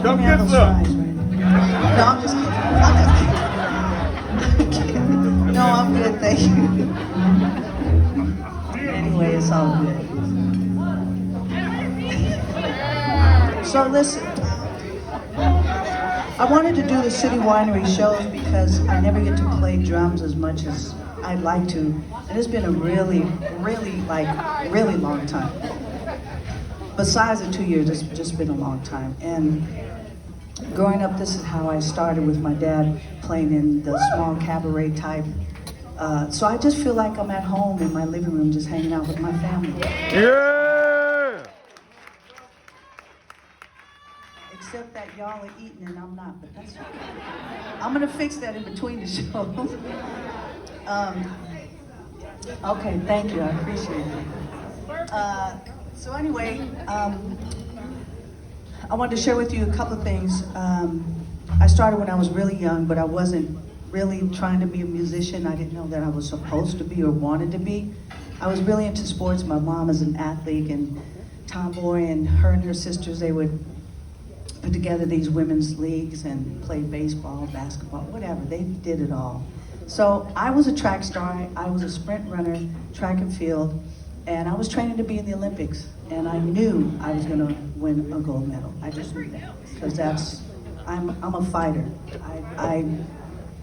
Come get some. No, I'm just kidding. I'm just kidding. No, I'm good, thank you. Anyway, it's all good. So listen, I wanted to do the city winery shows because I never get to play drums as much as I'd like to. And it's been a really long time. Besides the 2 years, it's just been a long time. And growing up, this is how I started with my dad playing in the small cabaret type. So I just feel like I'm at home in my living room just hanging out with my family. Yeah! Except that y'all are eating and I'm not, but that's okay. I'm gonna fix that in between the shows. Okay, thank you, I appreciate it. So anyway, I wanted to share with you a couple of things. I started when I was really young, but I wasn't really trying to be a musician. I didn't know that I was supposed to be or wanted to be. I was really into sports. My mom is an athlete and tomboy, and her sisters, they would put together these women's leagues and play baseball, basketball, whatever. They did it all. So I was a track star. I was a sprint runner, track and field, and I was training to be in the Olympics. And I knew I was gonna win a gold medal. I just knew that, because I'm a fighter. I'm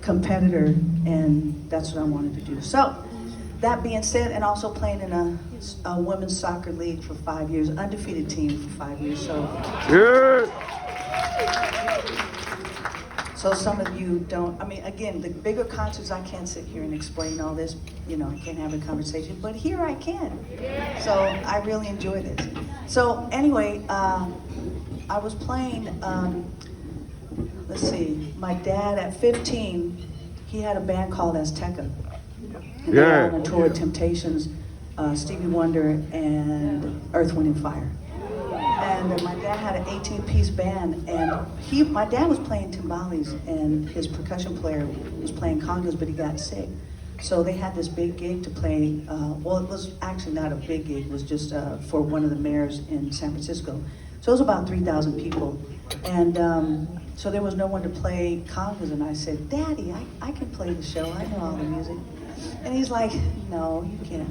competitor, and that's what I wanted to do. So, that being said, and also playing in a women's soccer league for 5 years, undefeated team for 5 years. So, so some of you don't. I mean, again, the bigger concerts, I can't sit here and explain all this. You know, I can't have a conversation, but here I can. So I really enjoy this. So anyway, I was playing. Let's see, my dad at 15, he had a band called Azteca. And they were on a tour with Temptations, Stevie Wonder, and Earth, Wind and Fire. And my dad had an 18-piece band, and my dad was playing timbales, and his percussion player was playing congas, but he got sick. So they had this big gig to play, well, it was actually not a big gig, it was just for one of the mayors in San Francisco. So it was about 3,000 people. And so there was no one to play congas, and I said, Daddy, I can play the show, I know all the music. And he's like, no, you can't.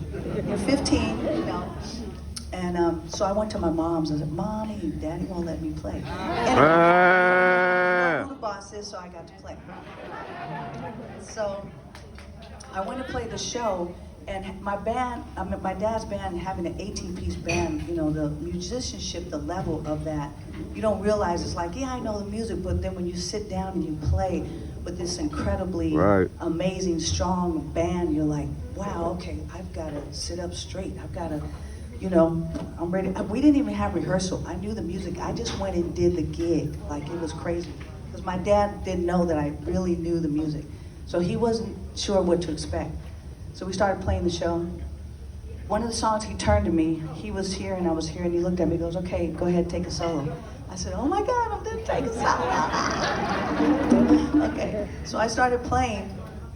You're 15, you know. And so I went to my mom's and I said, Mommy, Daddy won't let me play. Anyway, I know who the boss is, so I got to play. So I went to play the show, and my dad's band, having an 18-piece band, you know, the musicianship, the level of that, you don't realize. It's like, yeah, I know the music, but then when you sit down and you play with this incredibly amazing, strong band, you're like, wow, okay, I've got to sit up straight. I've got to, you know, I'm ready. We didn't even have rehearsal. I knew the music. I just went and did the gig. Like, it was crazy. Because my dad didn't know that I really knew the music. So he wasn't sure what to expect. So we started playing the show. One of the songs, he turned to me. He was here and I was here, and he looked at me and goes, okay, go ahead, take a solo. I said, oh my God, I'm gonna take a solo. Okay, so I started playing,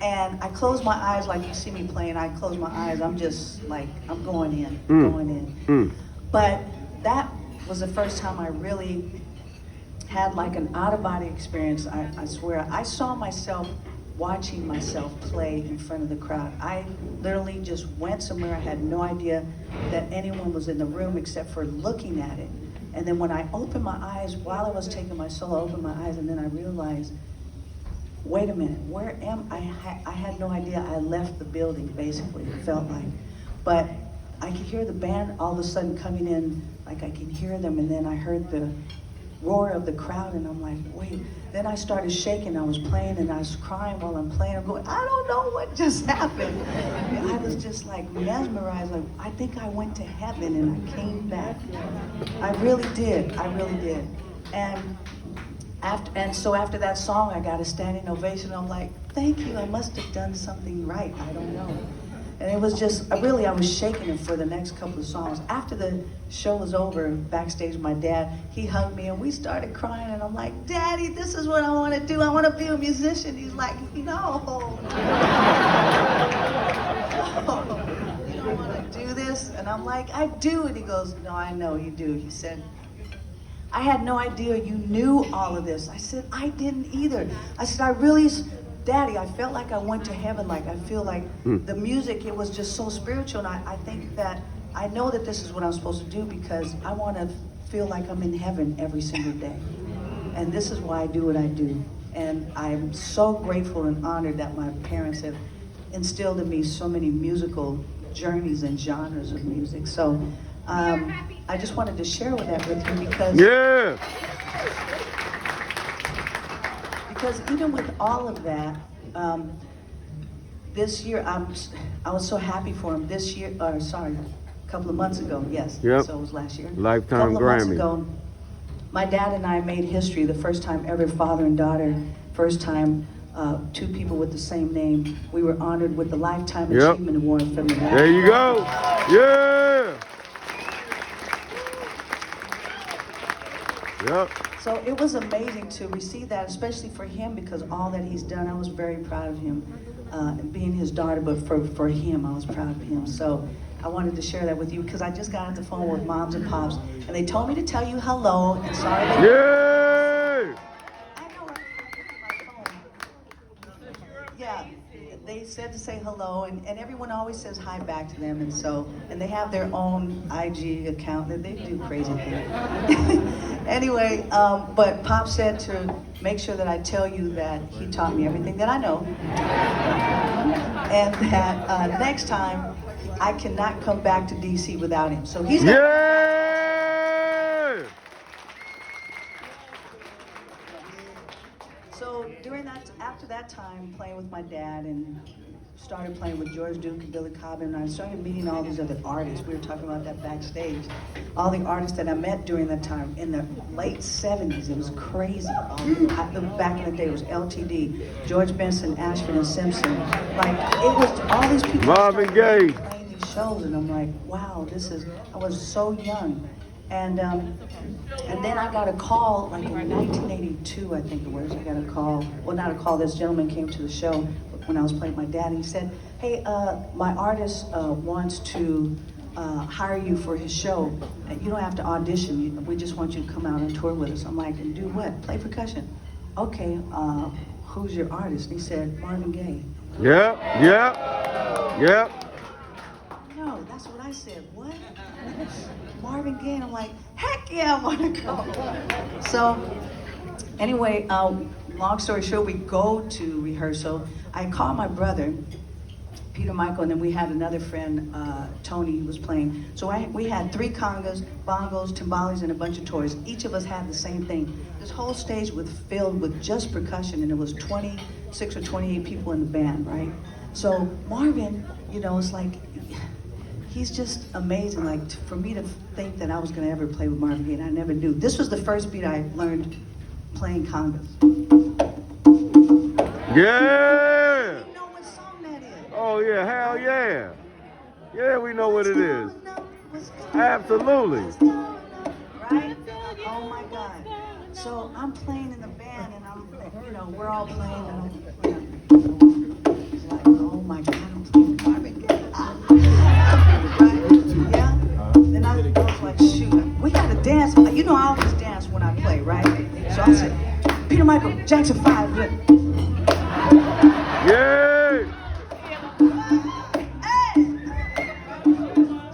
and I closed my eyes like you see me playing. I close my eyes, I'm just like, I'm going in. But that was the first time I really had like an out-of-body experience. I swear, I saw myself watching myself play in front of the crowd. I literally just went somewhere. I had no idea that anyone was in the room except for looking at it. And then when I opened my eyes, while I was taking my solo, I opened my eyes, and then I realized, wait a minute, where am I? I had no idea. I left the building, basically, it felt like. But I could hear the band all of a sudden coming in, like I can hear them, and then I heard the roar of the crowd, and I'm like, wait. Then I started shaking. I was playing, and I was crying while I'm playing. I'm going, I don't know what just happened. And I was just like mesmerized, like, I think I went to heaven and I came back. I really did. And so after that song, I got a standing ovation. I'm like, thank you, I must have done something right, I don't know. And it was just, I was shaking him for the next couple of songs. After the show was over, backstage, my dad, he hugged me and we started crying, and I'm like, Daddy, this is what I want to do. I want to be a musician. He's like, no. You don't want to do this? And I'm like, I do. And he goes, no, I know you do. He said, I had no idea you knew all of this. I said, I didn't either. I said, Daddy, I felt like I went to heaven. Like, I feel like the music, it was just so spiritual. And I think that, I know that this is what I'm supposed to do because I want to feel like I'm in heaven every single day. And this is why I do what I do. And I'm so grateful and honored that my parents have instilled in me so many musical journeys and genres of music. So I just wanted to share that with you because because even with all of that, this year I was so happy for him. This year, a couple of months ago, yes. Yep. So it was last year. Lifetime Grammy. A couple of months ago, my dad and I made history. The first time ever, father and daughter, first time two people with the same name. We were honored with the Lifetime Achievement Award from the There you go. Yeah. Yep. So it was amazing to receive that, especially for him, because all that he's done, I was very proud of him, being his daughter, but for him, I was proud of him. So I wanted to share that with you, because I just got on the phone with moms and pops, and they told me to tell you hello, and sorry that Yay! I know, my phone. Yeah, they said to say hello, and everyone always says hi back to them, and they have their own IG account, and they do crazy things. Anyway, but Pop said to make sure that I tell you that he taught me everything that I know, and that next time I cannot come back to DC without him. So he's So after that time, playing with my dad and started playing with George Duke and Billy Cobham, and I started meeting all these other artists. We were talking about that backstage. All the artists that I met during that time in the late 70s, it was crazy. Back in the day, it was LTD, George Benson, Ashford and Simpson. Like, it was all these people Marvin Gaye playing these shows, and I'm like, wow, I was so young. And then I got a call, like in 1982, I think it was. I got a call, well, not a call, this gentleman came to the show when I was playing with my dad, and he said, hey, my artist wants to hire you for his show. You don't have to audition, we just want you to come out and tour with us. I'm like, and do what? Play percussion. Okay, who's your artist? And he said, Marvin Gaye. Yep. No, that's what I said. What? Marvin Gaye. And I'm like, heck yeah, I want to go. So anyway, long story short, we go to rehearsal. I called my brother, Peter Michael, and then we had another friend, Tony, who was playing. So we had 3 congas, bongos, timbales, and a bunch of toys. Each of us had the same thing. This whole stage was filled with just percussion, and it was 26 or 28 people in the band, right? So Marvin, it's like, he's just amazing. Like, for me to think that I was going to ever play with Marvin Gaye, I never knew. This was the first beat I learned playing congas. Yeah! You know what song that is? Oh yeah, hell yeah. Yeah, we know what it is. What's Absolutely. Right? Oh my God. So I'm playing in the band, and we're all playing, and it's like, oh my God, I'm playing Marvin Gaye. Right? Yeah? Then I was like, shoot, we gotta dance. I always dance when I play, right? So I said, Peter Michael, Jackson 5. Yay! Hey!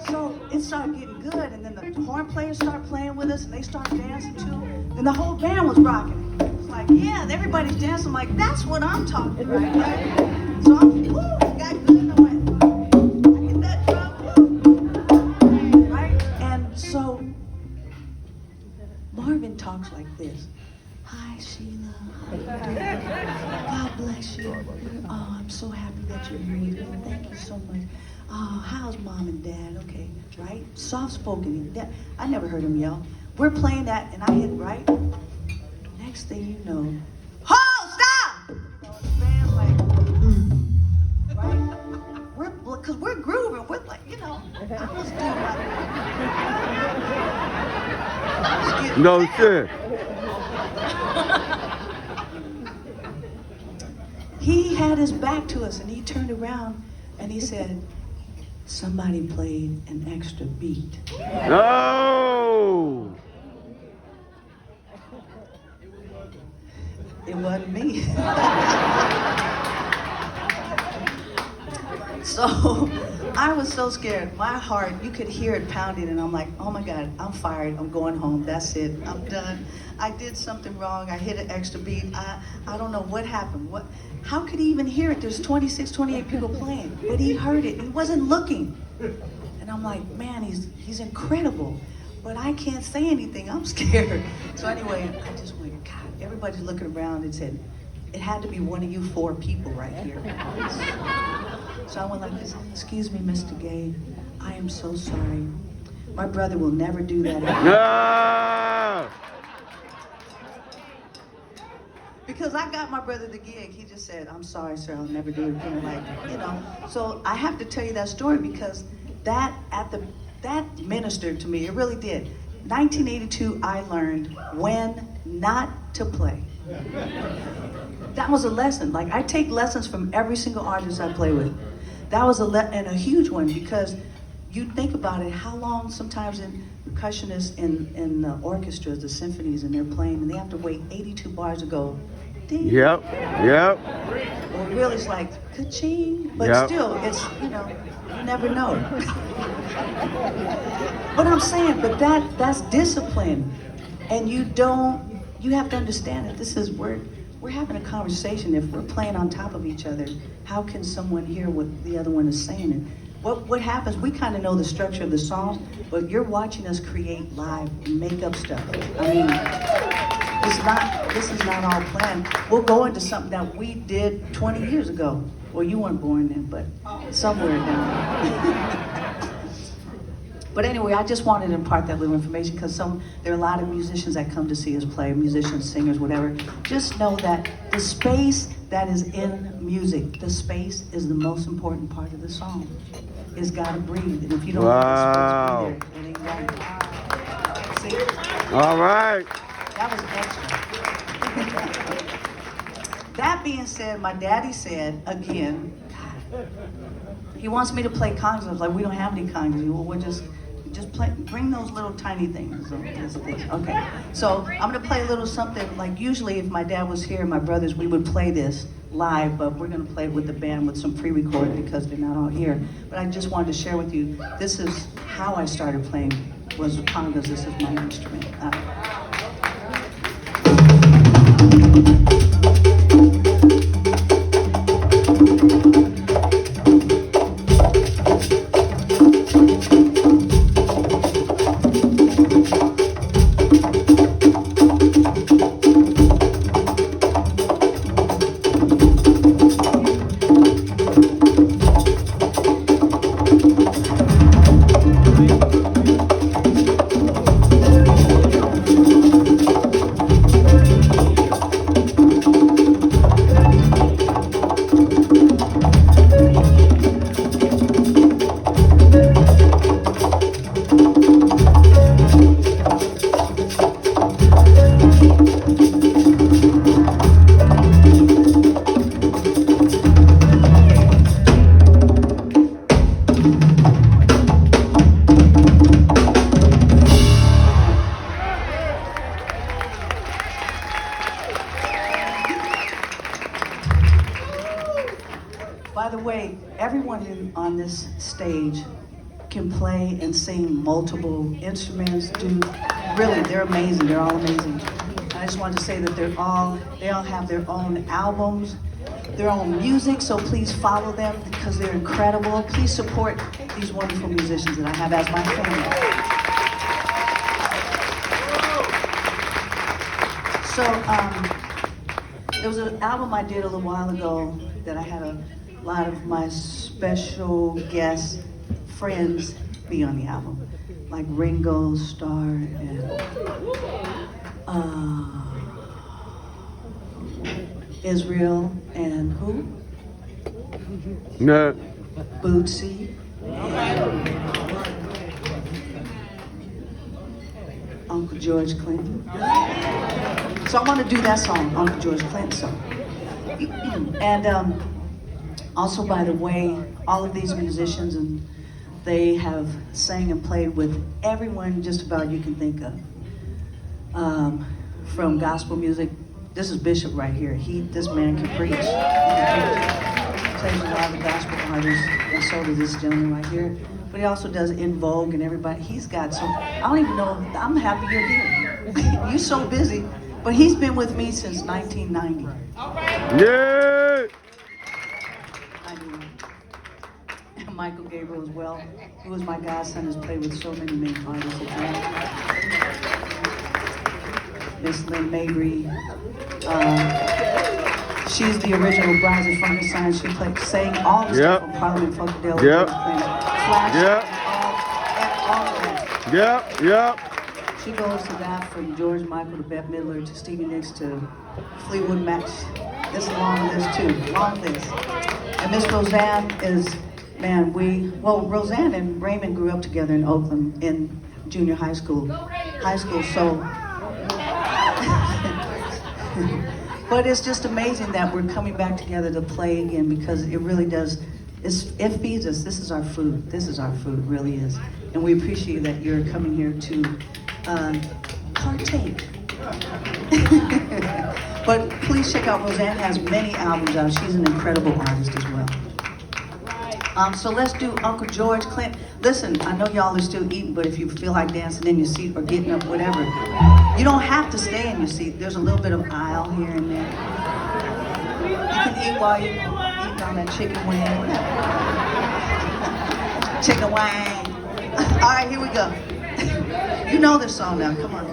So it started getting good, and then the horn players start playing with us, and they start dancing too. And the whole band was rocking. It's like, yeah, and everybody's dancing. I'm like, that's what I'm talking about, right? So got good, and I went, I hit that drum, right? And so Marvin talks like this. Hi, Sheila. God bless you. Oh, I'm so happy that you're here. Thank you so much. Oh, how's mom and dad? Okay, right? Soft-spoken. I never heard him yell. We're playing that, and I hit right. Next thing you know, stop! So the band's like, right? Because we're grooving. We're like, I was doing No shit. He had his back to us, and he turned around and he said, somebody played an extra beat. No! It wasn't me. So I was so scared. My heart, you could hear it pounding, and I'm like, oh my God, I'm fired. I'm going home. That's it. I'm done. I did something wrong. I hit an extra beat. I don't know what happened. How could he even hear it? There's 26, 28 people playing, but he heard it. He wasn't looking. And I'm like, man, he's incredible. But I can't say anything. I'm scared. So anyway, I just went, God, everybody's looking around and said, it had to be one of you 4 people right here. So I went like this, excuse me, Mr. Gay, I am so sorry. My brother will never do that again. No! Because I got my brother the gig, he just said, I'm sorry, sir, I'll never do it again. Like, you know, so I have to tell you that story because that ministered to me, it really did. 1982, I learned when not to play. That was a lesson. Like, I take lessons from every single artist I play with. That was and a huge one, because you think about it, how long sometimes in percussionists in the orchestras, the symphonies, and they're playing, and they have to wait 82 bars to go, ding. Yep. Or really it's like, ka-ching. But still, it's, you know, you never know. But I'm saying, but that's discipline. And you have to understand that this is, we're having a conversation. If we're playing on top of each other, how can someone hear what the other one is saying? And what happens, we kind of know the structure of the song, but you're watching us create live and make up stuff. I mean, this is not all planned. We'll go into something that we did 20 years ago. Well, you weren't born then, but somewhere down. But anyway, I just wanted to impart that little information because there are a lot of musicians that come to see us play, musicians, singers, whatever. Just know that the space that is in music, the space is the most important part of the song. It's got to breathe, and if you don't let the space be there, it ain't right. See? All right. That was extra. That being said, my daddy said, again, he wants me to play congas. I was like, we don't have any congas. Well, we'll just play, bring those little tiny things. Okay, so I'm gonna play a little something, like usually if my dad was here, my brothers, we would play this live, but we're gonna play it with the band with some pre-recorded because they're not all here. But I just wanted to share with you, this is how I started playing, was congas. This is my instrument. By the way, everyone on this stage can play and sing multiple instruments. Really, they're amazing. They're all amazing. I just wanted to say that they all have their own albums, their own music, so please follow them because they're incredible. Please support these wonderful musicians that I have as my family. So, there was an album I did a little while ago that I had a lot of my special guest friends be on the album, like Ringo Starr and Israel and who? No. Bootsy. Uncle George Clinton. So I want to do that song, Uncle George Clinton song. And also, by the way, all of these musicians, and they have sang and played with everyone just about you can think of. From gospel music This is Bishop right here. This man can preach. He plays a lot of the gospel artists, and so does this gentleman right here. But he also does In Vogue and everybody. He's got some, I don't even know, I'm happy you're here. You're so busy. But he's been with me since 1990. Yeah! I mean, and Michael Gabriel as well, who was my godson, has played with so many artists as well. Miss Lynn Mabry, she's the original Brides of Frankenstein. She sang all the stuff on Parliament Funkadelic. Flash, all of that. Yep. She goes to that from George Michael to Bette Midler to Stevie Nicks to Fleetwood Mac. It's a long list too, long list. And Miss Roseanne is, man, Roseanne and Raymond grew up together in Oakland in junior high school. So, but it's just amazing that we're coming back together to play again, because it really does, it feeds us. This is our food. This is our food, really is. And we appreciate that you're coming here to partake. But please check out, Roseanne has many albums out. She's an incredible artist as well. So let's do Uncle George Clinton. Listen, I know y'all are still eating, but if you feel like dancing in your seat or getting up, whatever, you don't have to stay in your seat. There's a little bit of aisle here and there. You can eat while you're eating on that chicken wing, whatever. Chicken wing. All right, here we go. You know this song now, come on.